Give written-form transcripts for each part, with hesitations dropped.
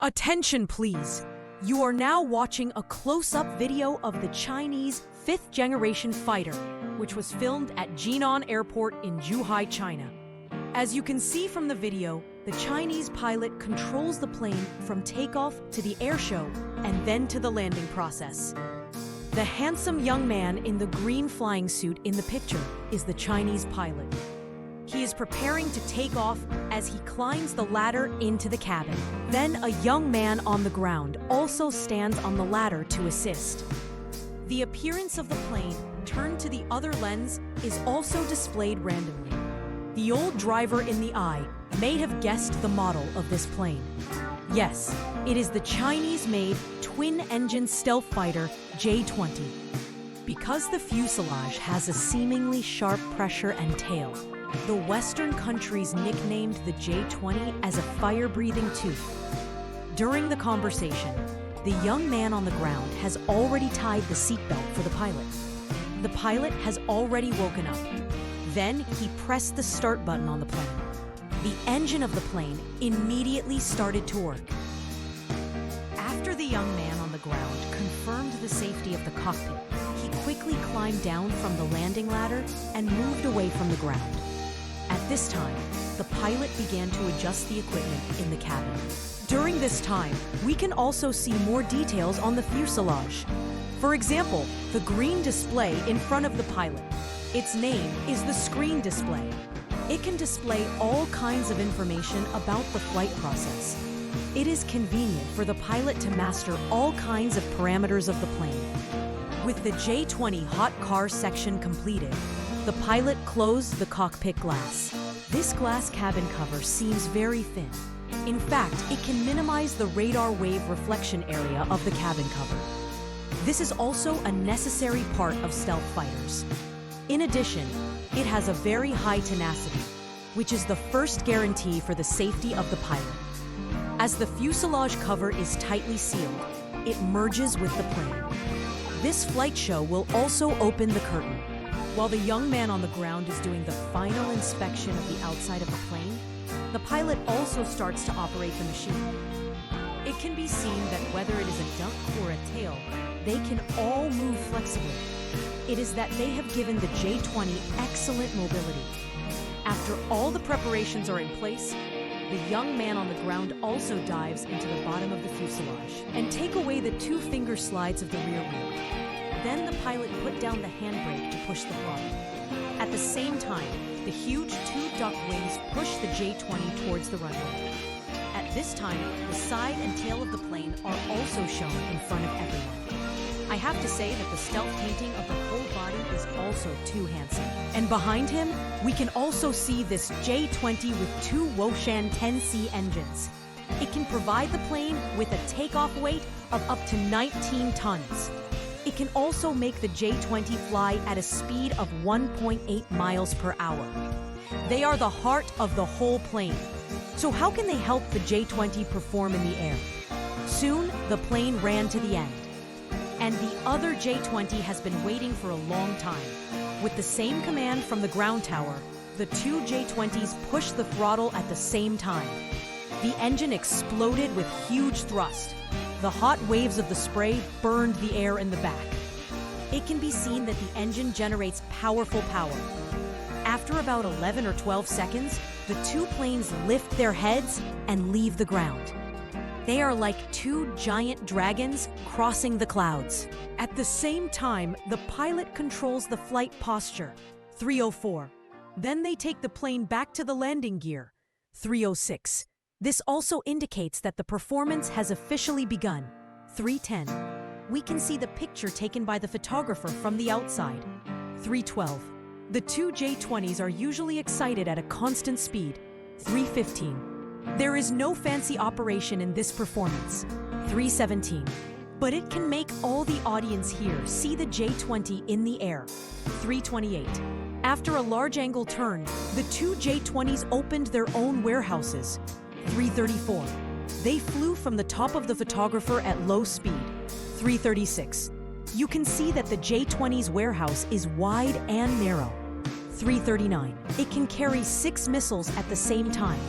Attention, please. You are now watching a close-up video of the Chinese fifth-generation fighter, which was filmed at Jinan Airport in Zhuhai, China. As you can see from the video, the Chinese pilot controls the plane from takeoff to the airshow and then to the landing process. The handsome young man in the green flying suit in the picture is the Chinese pilot. He is preparing to take off as he climbs the ladder into the cabin. Then a young man on the ground also stands on the ladder to assist. The appearance of the plane turned to the other lens is also displayed randomly. The old driver in the eye may have guessed the model of this plane. Yes, it is the Chinese-made twin-engine stealth fighter J-20. Because the fuselage has a seemingly sharp pressure and tail, the Western countries nicknamed the J-20 as a fire-breathing tooth. During the conversation, the young man on the ground has already tied the seatbelt for the pilot. The pilot has already woken up. Then he pressed the start button on the plane. The engine of the plane immediately started to work. After the young man on the ground confirmed the safety of the cockpit, he quickly climbed down from the landing ladder and moved away from the ground. At this time, the pilot began to adjust the equipment in the cabin. During this time, we can also see more details on the fuselage. For example, the green display in front of the pilot. Its name is the screen display. It can display all kinds of information about the flight process. It is convenient for the pilot to master all kinds of parameters of the plane. With the J-20 hot car section completed, the pilot closed the cockpit glass. This glass cabin cover seems very thin. In fact, it can minimize the radar wave reflection area of the cabin cover. This is also a necessary part of stealth fighters. In addition, it has a very high tenacity, which is the first guarantee for the safety of the pilot. As the fuselage cover is tightly sealed, it merges with the plane. This flight show will also open the curtain. While the young man on the ground is doing the final inspection of the outside of the plane, the pilot also starts to operate the machine. It can be seen that whether it is a duck or a tail, they can all move flexibly. It is that they have given the J-20 excellent mobility. After all the preparations are in place, the young man on the ground also dives into the bottom of the fuselage and take away the two finger slides of the rear wheel. Then the pilot put down the handbrake to push the throttle. At the same time, the huge two duck wings push the J-20 towards the runway. At this time, the side and tail of the plane are also shown in front of everyone. I have to say that the stealth painting of the whole body is also too handsome. And behind him, we can also see this J-20 with two Woshan 10C engines. It can provide the plane with a takeoff weight of up to 19 tons. It can also make the J-20 fly at a speed of 1.8 miles per hour. They are the heart of the whole plane. So how can they help the J-20 perform in the air? Soon, the plane ran to the end. And the other J-20 has been waiting for a long time. With the same command from the ground tower, the two J-20s pushed the throttle at the same time. The engine exploded with huge thrust. The hot waves of the spray burned the air in the back. It can be seen that the engine generates powerful power. After about 11 or 12 seconds, the two planes lift their heads and leave the ground. They are like two giant dragons crossing the clouds. At the same time, the pilot controls the flight posture, 304. Then they take the plane back to the landing gear, 306. This also indicates that the performance has officially begun, 310. We can see the picture taken by the photographer from the outside, 312. The two J-20s are usually excited at a constant speed, 315. There is no fancy operation in this performance, 317. But it can make all the audience here see the J-20 in the air, 328. After a large angle turn, the two J-20s opened their own warehouses, 334. They flew from the top of the photographer at low speed, 336. You can see that the J-20's warehouse is wide and narrow, 339. It can carry 6 missiles at the same time,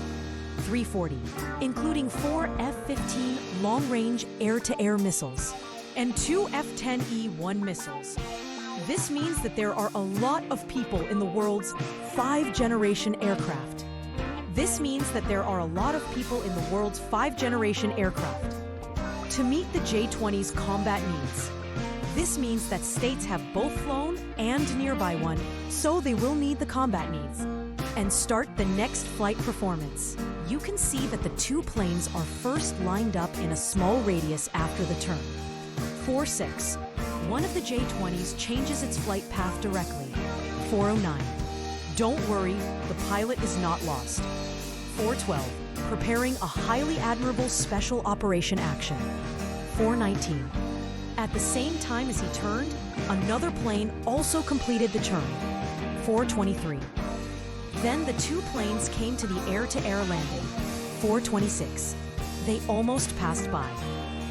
340, including 4 F-15 long-range air-to-air missiles and 2 F-10E-1 missiles. This means that there are a lot of people in the world's 5th-generation aircraft. To meet the J-20's combat needs. This means that states have both flown and nearby one, so they will need the combat needs. And start the next flight performance. You can see that the two planes are first lined up in a small radius after the turn. 4-6. One of the J-20s changes its flight path directly. 409. Don't worry, the pilot is not lost. 412. Preparing a highly admirable special operation action. 419. At the same time as he turned, another plane also completed the turn. 423. Then the two planes came to the air-to-air landing. 426. They almost passed by.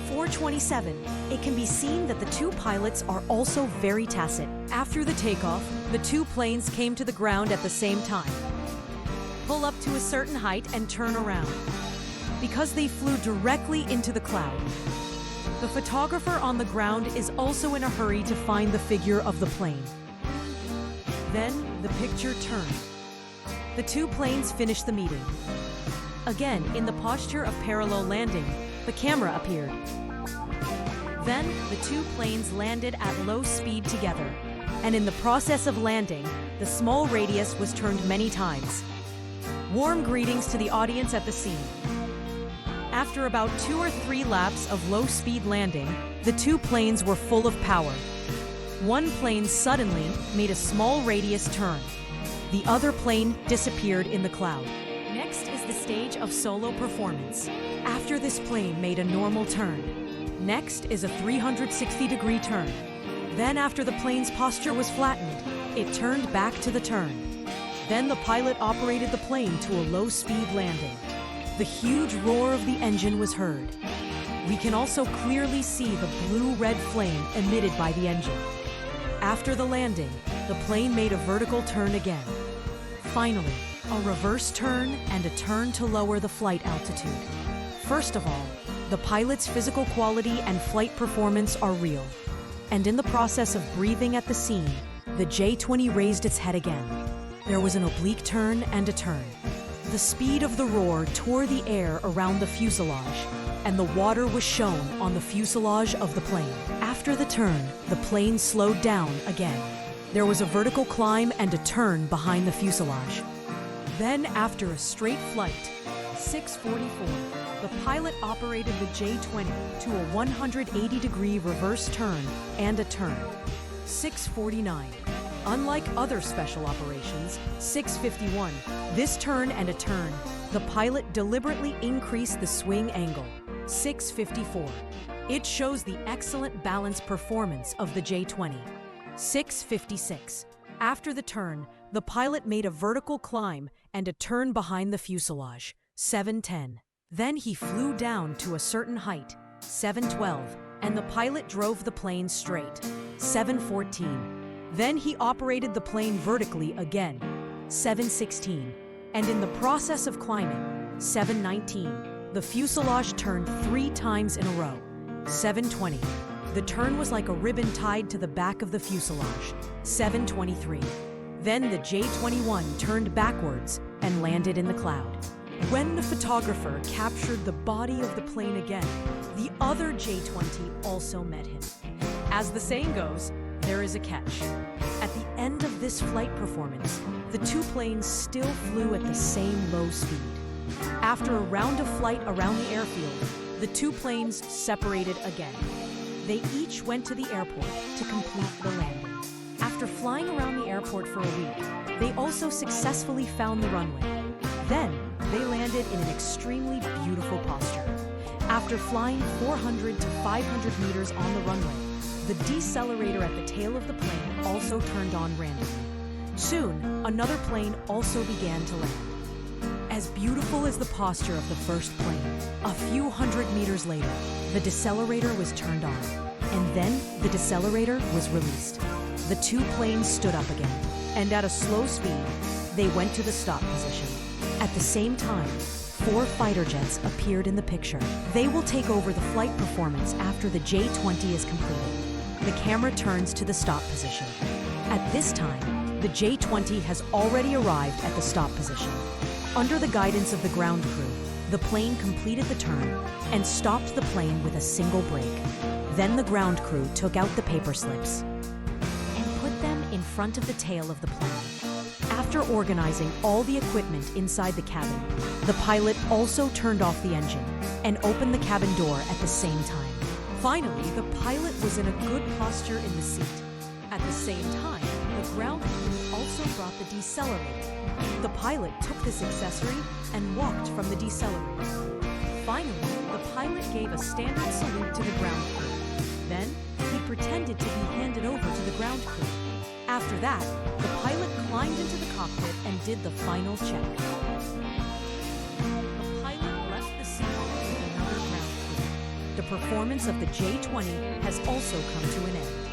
427. It can be seen that the two pilots are also very tacit. After the takeoff, the two planes came to the ground at the same time. Pull up to a certain height and turn around. Because they flew directly into the cloud. The photographer on the ground is also in a hurry to find the figure of the plane. Then the picture turned. The two planes finished the meeting. Again, in the posture of parallel landing, the camera appeared. Then the two planes landed at low speed together, and in the process of landing, the small radius was turned many times. Warm greetings to the audience at the scene. After about 2 or 3 laps of low-speed landing, the two planes were full of power. One plane suddenly made a small radius turn. The other plane disappeared in the cloud. Next is the stage of solo performance. After this plane made a normal turn. Next is a 360-degree turn. Then after the plane's posture was flattened, it turned back to the turn. Then the pilot operated the plane to a low-speed landing. The huge roar of the engine was heard. We can also clearly see the blue-red flame emitted by the engine. After the landing, the plane made a vertical turn again. Finally, a reverse turn and a turn to lower the flight altitude. First of all, the pilot's physical quality and flight performance are real. And in the process of breathing at the scene, the J-20 raised its head again. There was an oblique turn and a turn. The speed of the roar tore the air around the fuselage, and the water was shown on the fuselage of the plane. After the turn, the plane slowed down again. There was a vertical climb and a turn behind the fuselage. Then, after a straight flight, 644, the pilot operated the J-20 to a 180-degree reverse turn and a turn. 649. Unlike other special operations, 651, this turn and a turn, the pilot deliberately increased the swing angle. 654. It shows the excellent balance performance of the J-20. 656. After the turn, the pilot made a vertical climb and a turn behind the fuselage. 710. Then he flew down to a certain height. 712. And the pilot drove the plane straight. 714. Then he operated the plane vertically again. 716. And in the process of climbing, 719, the fuselage turned 3 times in a row. 720. The turn was like a ribbon tied to the back of the fuselage. 723. Then the J-21 turned backwards and landed in the cloud. When the photographer captured the body of the plane again, the other J-20 also met him. As the saying goes, there is a catch. At the end of this flight performance, the two planes still flew at the same low speed. After a round of flight around the airfield, the two planes separated again. They each went to the airport to complete the landing. After flying around the airport for a week, they also successfully found the runway. Then, they landed in an extremely beautiful posture. After flying 400 to 500 meters on the runway, the decelerator at the tail of the plane also turned on randomly. Soon, another plane also began to land. As beautiful as the posture of the first plane, a few hundred meters later, the decelerator was turned on, and then the decelerator was released. The two planes stood up again, and at a slow speed, they went to the stop position. At the same time, 4 fighter jets appeared in the picture. They will take over the flight performance after the J-20 is completed. The camera turns to the stop position. At this time, the J-20 has already arrived at the stop position. Under the guidance of the ground crew, the plane completed the turn and stopped the plane with a single brake. Then the ground crew took out the paper slips and put them in front of the tail of the plane. After organizing all the equipment inside the cabin, the pilot also turned off the engine and opened the cabin door at the same time. Finally, the pilot was in a good posture in the seat. At the same time, the ground crew also brought the decelerator. The pilot took this accessory and walked from the decelerator. Finally, the pilot gave a standard salute to the ground crew. Then, he pretended to be handed over to the ground crew. After that, the pilot climbed into the cockpit and did the final check. The pilot left the scene with another ground crew. The performance of the J-20 has also come to an end.